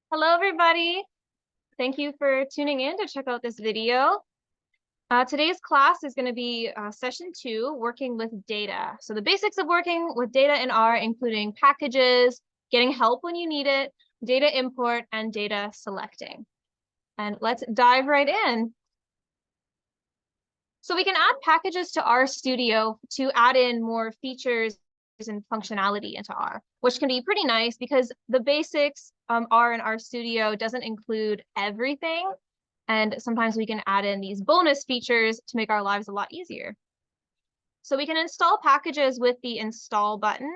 Hello, everybody. Thank you for tuning in to check out this video. Today's class is going to be session 2, working with data. So the basics of working with data in R, including packages, getting help when you need it, data import, and data selecting. And let's dive right in. So we can add packages to RStudio to add in more features and functionality into R, which can be pretty nice because the basics R in RStudio doesn't include everything. And sometimes we can add in these bonus features to make our lives a lot easier. So we can install packages with the install button.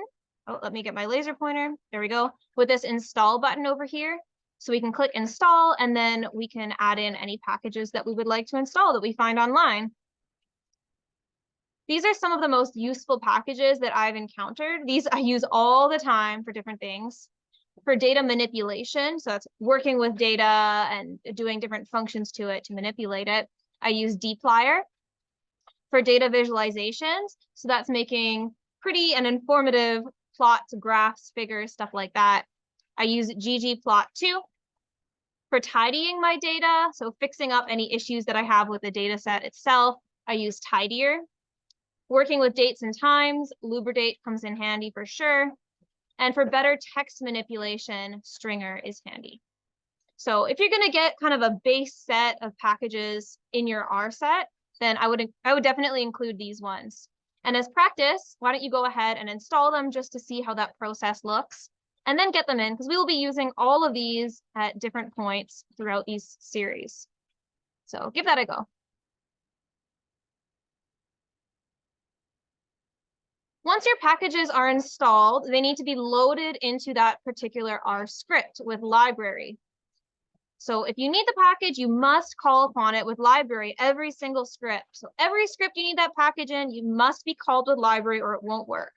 Oh, let me get my laser pointer. There we go. With this install button over here. So we can click install, and then we can add in any packages that we would like to install that we find online. These are some of the most useful packages that I've encountered. These I use all the time for different things. For data manipulation, so that's working with data and doing different functions to it to manipulate it, I use dplyr. For data visualizations, so that's making pretty and informative plots, graphs, figures, stuff like that, I use ggplot2. For tidying my data, so fixing up any issues that I have with the data set itself, I use tidyr. Working with dates and times, lubridate comes in handy for sure. And for better text manipulation, stringer is handy. So if you're going to get kind of a base set of packages in your R set, then I would definitely include these ones. And as practice, why don't you go ahead and install them just to see how that process looks, and then get them in, because we will be using all of these at different points throughout these series. So give that a go. Once your packages are installed, they need to be loaded into that particular R script with library. So if you need the package, you must call upon it with library, every single script. So every script you need that package in, you must be called with library or it won't work.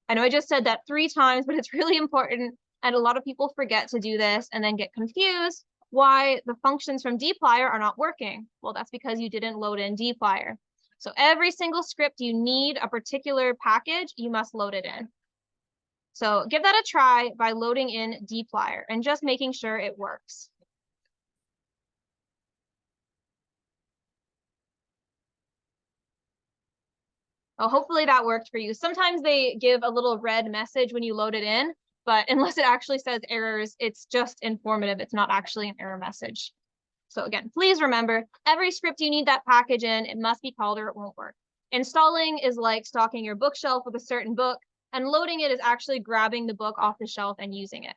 I know I just said that 3 times, but it's really important. And a lot of people forget to do this and then get confused why the functions from dplyr are not working. Well, that's because you didn't load in dplyr. So every single script you need a particular package, you must load it in. So give that a try by loading in dplyr and just making sure it works. Well, hopefully that worked for you. Sometimes they give a little red message when you load it in, but unless it actually says errors, it's just informative. It's not actually an error message. So again, please remember, every script you need that package in, it must be called or it won't work. Installing is like stocking your bookshelf with a certain book, and loading it is actually grabbing the book off the shelf and using it.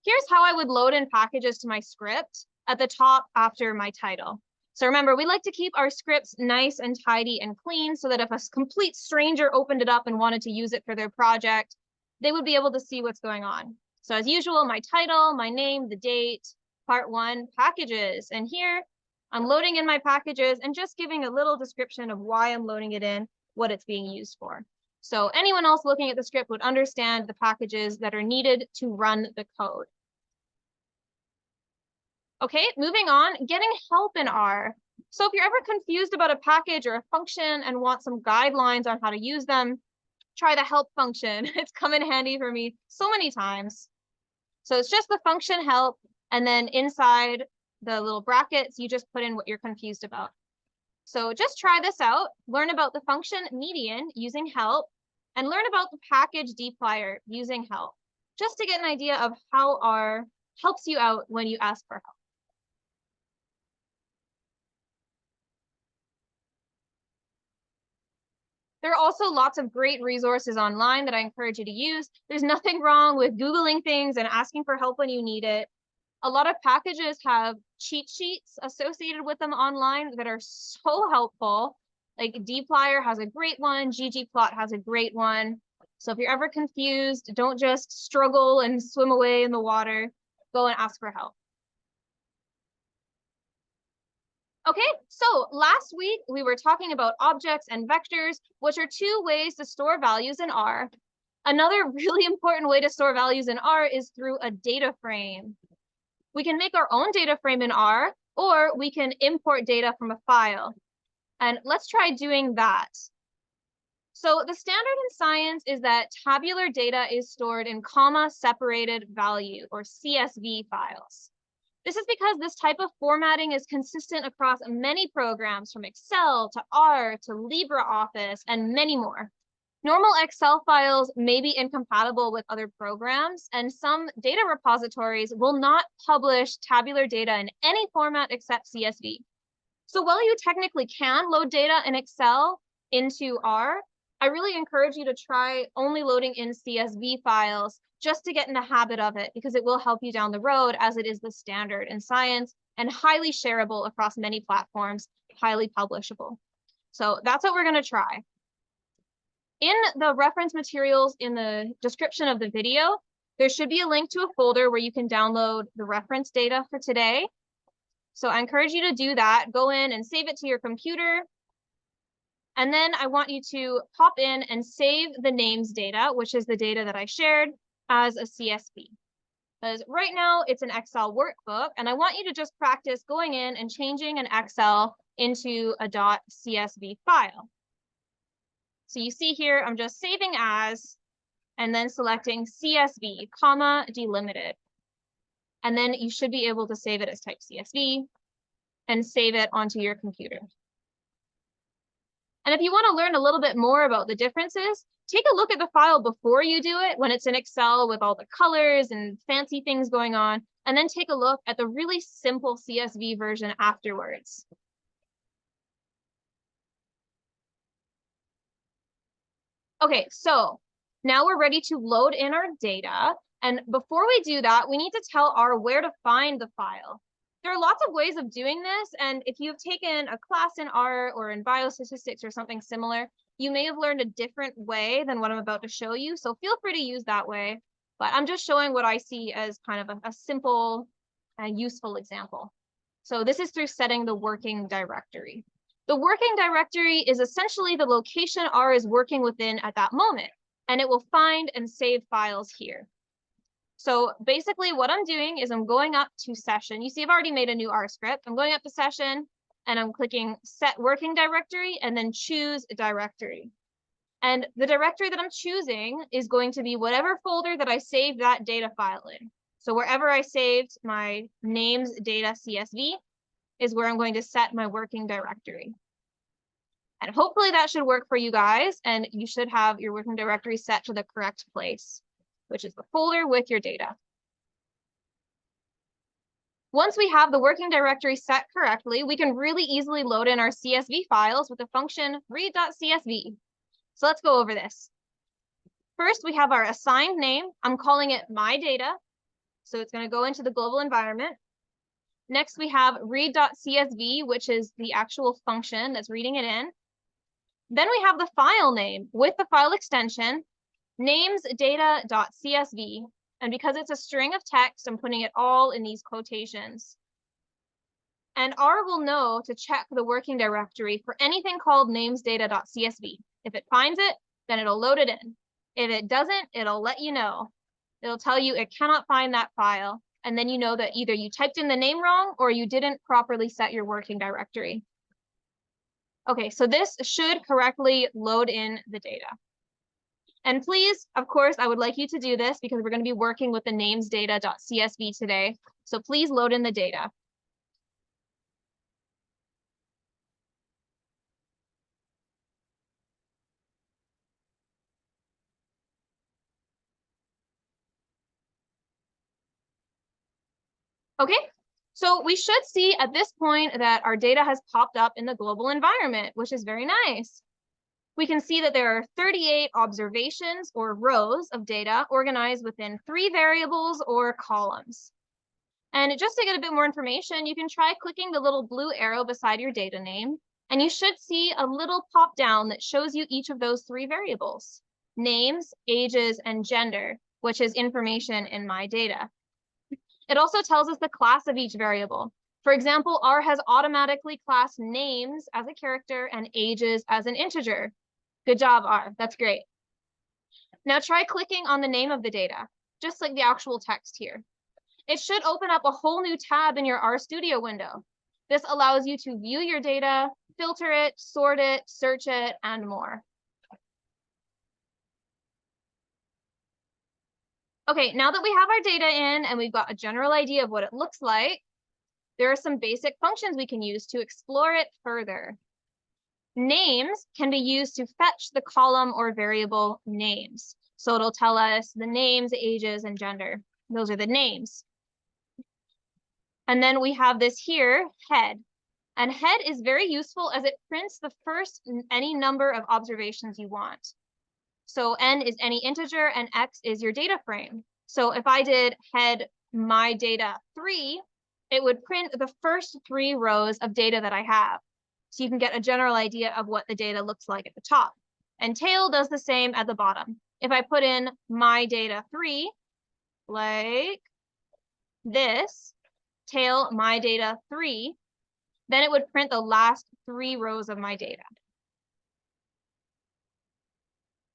Here's how I would load in packages to my script at the top after my title. So remember, we like to keep our scripts nice and tidy and clean so that if a complete stranger opened it up and wanted to use it for their project, they would be able to see what's going on. So as usual, my title, my name, the date, part 1, packages. And here I'm loading in my packages and just giving a little description of why I'm loading it in, what it's being used for. So anyone else looking at the script would understand the packages that are needed to run the code. Okay, moving on, getting help in R. So if you're ever confused about a package or a function and want some guidelines on how to use them, try the help function. It's come in handy for me so many times. So it's just the function help, and then inside the little brackets, you just put in what you're confused about. So just try this out, learn about the function median using help, and learn about the package dplyr using help, just to get an idea of how R helps you out when you ask for help. There are also lots of great resources online that I encourage you to use. There's nothing wrong with Googling things and asking for help when you need it. A lot of packages have cheat sheets associated with them online that are so helpful. Like dplyr has a great one, ggplot has a great one. So if you're ever confused, don't just struggle and swim away in the water. Go and ask for help. Okay, so last week we were talking about objects and vectors, which are 2 ways to store values in R. Another really important way to store values in R is through a data frame. We can make our own data frame in R, or we can import data from a file. And let's try doing that. So the standard in science is that tabular data is stored in comma-separated value, or CSV files. This is because this type of formatting is consistent across many programs, from Excel to R to LibreOffice and many more. Normal Excel files may be incompatible with other programs, and some data repositories will not publish tabular data in any format except CSV. So while you technically can load data in Excel into R, I really encourage you to try only loading in CSV files just to get in the habit of it, because it will help you down the road, as it is the standard in science and highly shareable across many platforms, highly publishable. So that's what we're going to try. In the reference materials in the description of the video, there should be a link to a folder where you can download the reference data for today. So I encourage you to do that. Go in and save it to your computer. And then I want you to pop in and save the names data, which is the data that I shared, as a CSV. Because right now it's an Excel workbook, and I want you to just practice going in and changing an Excel into a .csv file. So you see here, I'm just saving as, and then selecting CSV, comma, delimited. And then you should be able to save it as type CSV and save it onto your computer. And if you want to learn a little bit more about the differences, take a look at the file before you do it, when it's in Excel with all the colors and fancy things going on, and then take a look at the really simple CSV version afterwards. Okay, so now we're ready to load in our data. And before we do that, we need to tell R where to find the file. There are lots of ways of doing this, and if you've taken a class in R or in biostatistics or something similar, you may have learned a different way than what I'm about to show you, so feel free to use that way. But I'm just showing what I see as kind of a simple and useful example. So this is through setting the working directory. The working directory is essentially the location R is working within at that moment, and it will find and save files here. So basically what I'm doing is I'm going up to session. You see, I've already made a new R script. I'm going up to session and I'm clicking set working directory and then choose directory. And the directory that I'm choosing is going to be whatever folder that I saved that data file in. So wherever I saved my names data CSV is where I'm going to set my working directory. And hopefully that should work for you guys, and you should have your working directory set to the correct place, which is the folder with your data. Once we have the working directory set correctly, we can really easily load in our CSV files with the function read.csv. So let's go over this. First, we have our assigned name. I'm calling it my data. So it's going to go into the global environment. Next, we have read.csv, which is the actual function that's reading it in. Then we have the file name with the file extension, namesdata.csv. And because it's a string of text, I'm putting it all in these quotations. And R will know to check the working directory for anything called namesdata.csv. If it finds it, then it'll load it in. If it doesn't, it'll let you know. It'll tell you it cannot find that file. And then you know that either you typed in the name wrong or you didn't properly set your working directory. Okay, so this should correctly load in the data. And please, of course, I would like you to do this because we're going to be working with the namesdata.csv today. So please load in the data. Okay, so we should see at this point that our data has popped up in the global environment, which is very nice. We can see that there are 38 observations or rows of data organized within 3 variables or columns. And just to get a bit more information, you can try clicking the little blue arrow beside your data name, and you should see a little pop down that shows you each of those 3 variables: names, ages, and gender, which is information in my data. It also tells us the class of each variable. For example, R has automatically classed names as a character and ages as an integer. Good job, R. That's great. Now try clicking on the name of the data, just like the actual text here. It should open up a whole new tab in your RStudio window. This allows you to view your data, filter it, sort it, search it, and more. Okay, now that we have our data in and we've got a general idea of what it looks like, there are some basic functions we can use to explore it further. Names can be used to fetch the column or variable names. So it'll tell us the names, ages, and gender. Those are the names. And then we have this here, head. And head is very useful as it prints the first any number of observations you want. So n is any integer and x is your data frame. So if I did head my data 3, it would print the first 3 rows of data that I have. So you can get a general idea of what the data looks like at the top. And tail does the same at the bottom. If I put in my data 3, like this, tail my data 3, then it would print the last 3 rows of my data.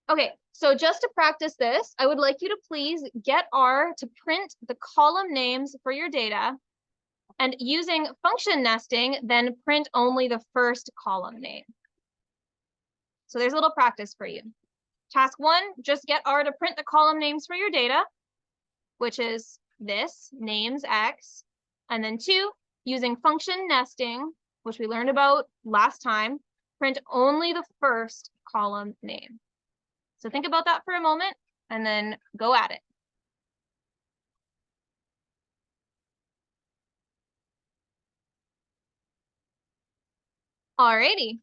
Okay, so just to practice this, I would like you to please get R to print the column names for your data, and using function nesting, then print only the first column name. So there's a little practice for you. Task 1, just get R to print the column names for your data, which is this, names X. And then 2, using function nesting, which we learned about last time, print only the first column name. So think about that for a moment and then go at it. Alrighty.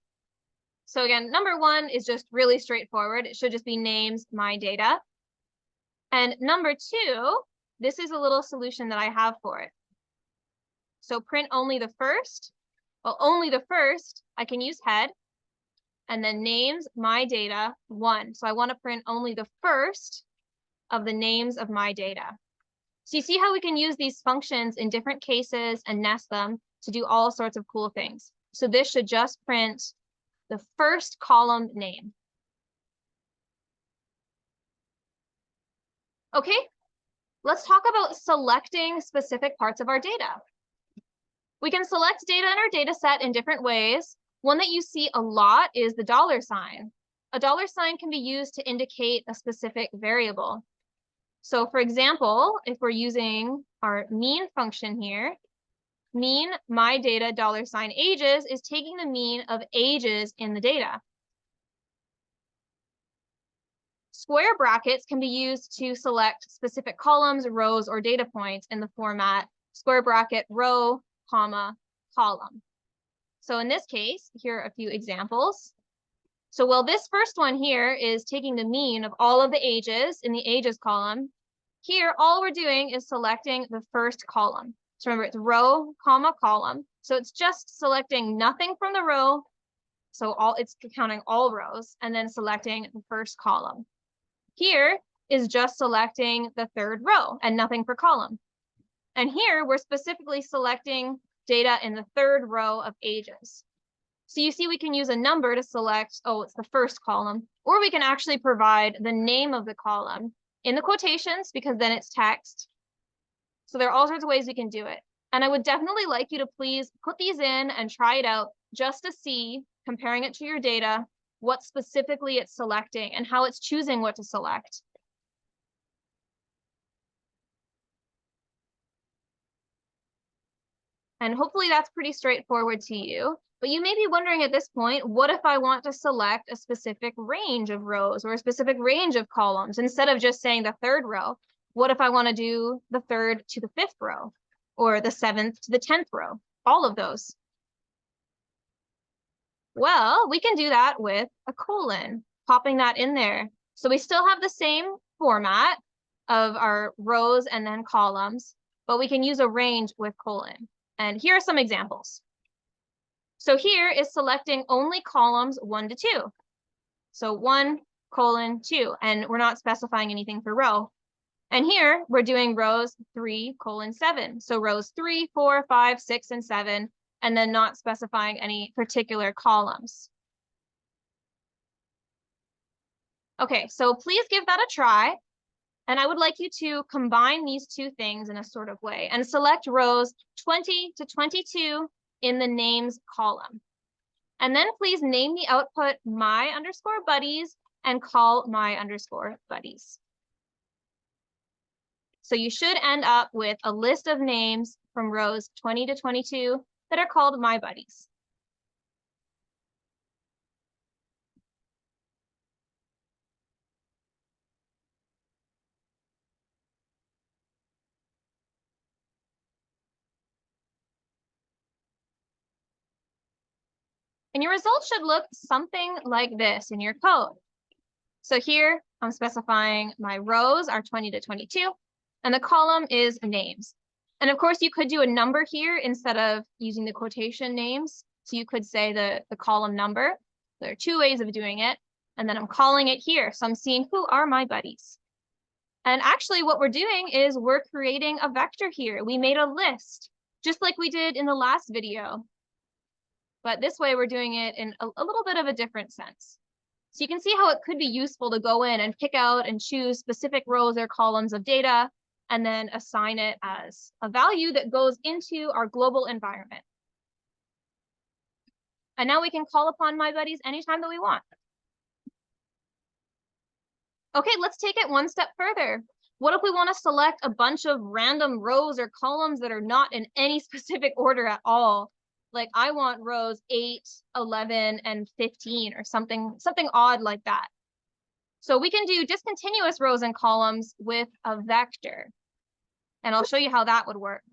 So again, number 1 is just really straightforward. It should just be names, my data. And number 2, this is a little solution that I have for it. So print only the first. Well, only the first, I can use head. And then names, my data, 1. So I want to print only the first of the names of my data. So you see how we can use these functions in different cases and nest them to do all sorts of cool things. So this should just print the first column name. Okay, let's talk about selecting specific parts of our data. We can select data in our data set in different ways. One that you see a lot is the $sign. A $sign can be used to indicate a specific variable. So for example, if we're using our mean function here, mean my data $sign ages is taking the mean of ages in the data. Square brackets can be used to select specific columns, rows, or data points in the format square bracket row, comma, column. So in this case, here are a few examples. So while this first one here is taking the mean of all of the ages in the ages column, here all we're doing is selecting the first column. So remember, it's row, comma, column. So it's just selecting nothing from the row. So it's counting all rows and then selecting the first column. Here is just selecting the third row and nothing per column. And here we're specifically selecting data in the third row of ages. So you see we can use a number to select, oh, it's the first column, or we can actually provide the name of the column in the quotations because then it's text. So there are all sorts of ways we can do it. And I would definitely like you to please put these in and try it out just to see, comparing it to your data, what specifically it's selecting and how it's choosing what to select. And hopefully that's pretty straightforward to you. But you may be wondering at this point, what if I want to select a specific range of rows or a specific range of columns instead of just saying the third row? What if I want to do the 3rd to the 5th row or the 7th to the 10th row? All of those. Well, we can do that with a colon, popping that in there. So we still have the same format of our rows and then columns, but we can use a range with colon. And here are some examples. So here is selecting only columns 1 to 2. So 1, colon, 2, and we're not specifying anything for row. And here we're doing rows 3, colon, 7. So rows 3, 4, 5, 6, and 7, and then not specifying any particular columns. Okay, so please give that a try. And I would like you to combine these two things in a sort of way and select rows 20 to 22 in the names column. And then please name the output my_buddies and call my_buddies. So you should end up with a list of names from rows 20 to 22 that are called My Buddies. And your results should look something like this in your code. So here I'm specifying my rows are 20 to 22, and the column is names. And of course, you could do a number here instead of using the quotation names. So you could say the column number. There are two ways of doing it. And then I'm calling it here. So I'm seeing who are my buddies. And actually what we're doing is we're creating a vector here. We made a list, just like we did in the last video. But this way we're doing it in a little bit of a different sense. So you can see how it could be useful to go in and pick out and choose specific rows or columns of data and then assign it as a value that goes into our global environment. And now we can call upon My Buddies anytime that we want. Okay, let's take it one step further. What if we want to select a bunch of random rows or columns that are not in any specific order at all? Like I want rows 8, 11, and 15 or something odd like that. So we can do discontinuous rows and columns with a vector. And I'll show you how that would work.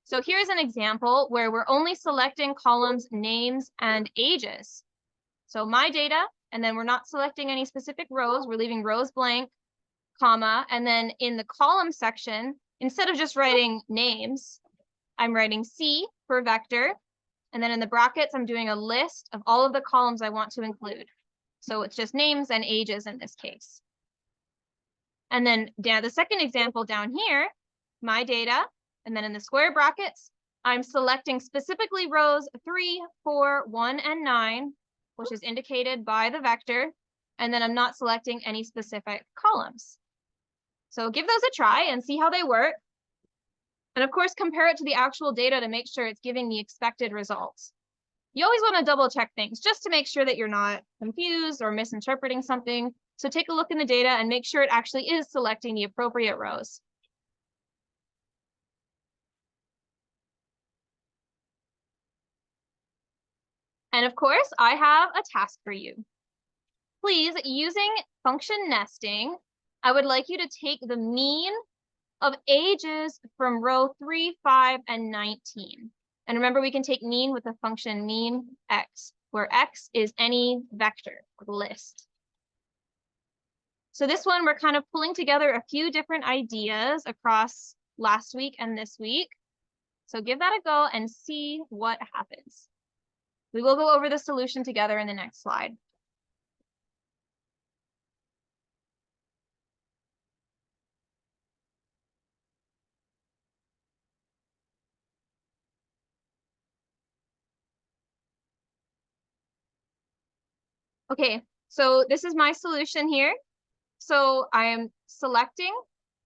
So here's an example where we're only selecting columns, names, and ages. So my data, and then we're not selecting any specific rows. We're leaving rows blank, comma, and then in the column section, instead of just writing names, I'm writing C for vector. And then in the brackets, I'm doing a list of all of the columns I want to include. So it's just names and ages in this case. And then the second example down here, my data, and then in the square brackets, I'm selecting specifically rows 3, 4, 1, and 9, which is indicated by the vector. And then I'm not selecting any specific columns. So give those a try and see how they work. And of course, compare it to the actual data to make sure it's giving the expected results. You always want to double check things just to make sure that you're not confused or misinterpreting something. So take a look in the data and make sure it actually is selecting the appropriate rows. And of course, I have a task for you. Please, using function nesting, I would like you to take the mean of ages from row 3, 5, and 19. And remember, we can take mean with the function mean x, where x is any vector or list. So this one, we're kind of pulling together a few different ideas across last week and this week. So give that a go and see what happens. We will go over the solution together in the next slide. Okay, so this is my solution here. So I'm selecting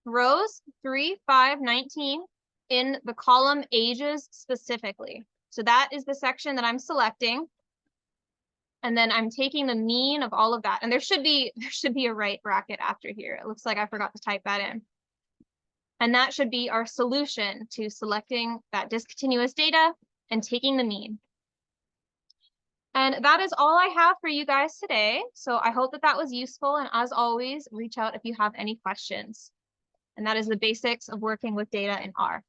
rows 3, 5, 19 in the column ages specifically. So that is the section that I'm selecting. And then I'm taking the mean of all of that. And there should be a right bracket after here. It looks like I forgot to type that in. And that should be our solution to selecting that discontinuous data and taking the mean. And that is all I have for you guys today. So I hope that that was useful. And as always, reach out if you have any questions. And that is the basics of working with data in R.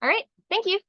All right, thank you.